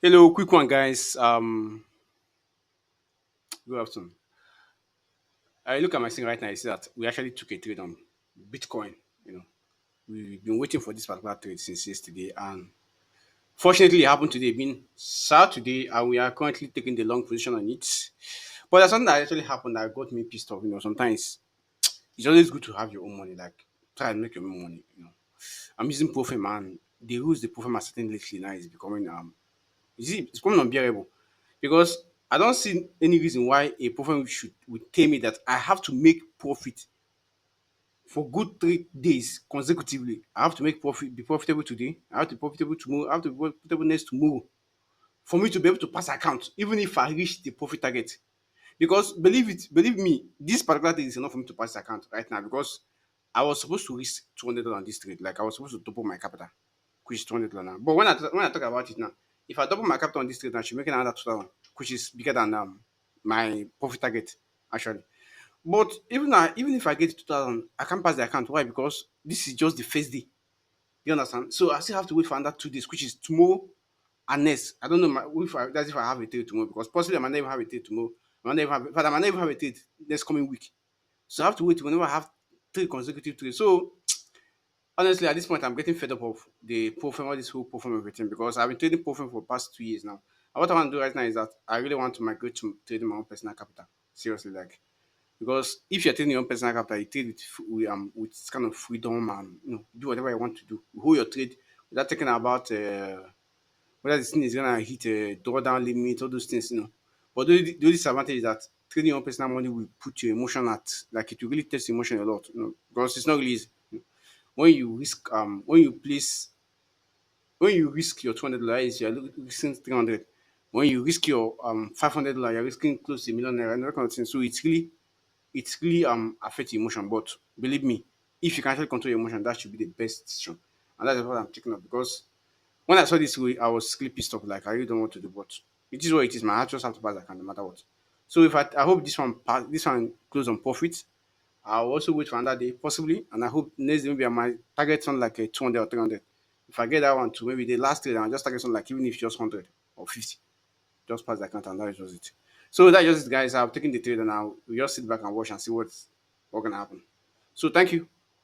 Hello, quick one, guys. Good afternoon. I look at my screen right now. I see that we actually took a trade on Bitcoin. You know, we've been waiting for this particular trade since yesterday, and fortunately, it happened today. Being Saturday, and we are currently taking the long position on it. But there's something that actually happened that got me pissed off. Sometimes it's always good to have your own money. Like try and make your own money. I'm using Profem, and the rules the Profem are setting lately now is becoming it's becoming unbearable because I don't see any reason why a prophet would tell me that I have to make profit for good 3 days consecutively. I have to be profitable today. I have to be profitable tomorrow. I have to be profitable next tomorrow for me to be able to pass account, even if I reach the profit target. Because believe me, this particular thing is enough for me to pass account right now because I was supposed to risk $200 on this trade. Like I was supposed to double my capital, which is $200 now. But when I talk about it now, if I double my capital on this trade, I should make another 2,000, which is bigger than my profit target actually. But even if I get 2,000, I can't pass the account. Why? Because this is just the first day. You understand? So I still have to wait for another 2 days, which is tomorrow and next. I don't know that's if I have a trade tomorrow because possibly I might not even have a trade tomorrow. I might not even have a trade next coming week. So I have to wait whenever I have 3 consecutive trades. So honestly, at this point, I'm getting fed up of the profile, this whole profile everything because I've been trading profile for the past 2 years now. And what I want to do right now is that I really want to migrate to trading my own personal capital. Seriously, like because if you're trading your own personal capital, you trade with this kind of freedom and do whatever you want to do. You hold your trade without thinking about whether this thing is gonna hit a drawdown limit, all those things. But the only disadvantage is that trading your own personal money will put your emotion at like it will really test your emotion a lot, because it's not really easy. When you risk when you risk your $200, you're risking 300. When you risk your $500, you're risking close to a 1 million naira and that kind of thing. So it's really affects your emotion. But believe me, if you can actually control your emotion, that should be the best decision. And that's what I'm taking up because when I saw this way, I was really pissed off. Like I really don't want to do, but it is what it is. Man, I just have to pass that account no matter what. So if I hope this one close on profit. I'll also wait for another day, possibly, and I hope next day maybe I might target something like a 200 or 300. If I get that one to maybe the last trade, I'll just target something like even if just 100 or 50, just pass the account and that is just it. So that's just it, guys. I've taken the trade and I'll we just sit back and watch and see what's gonna happen. So thank you.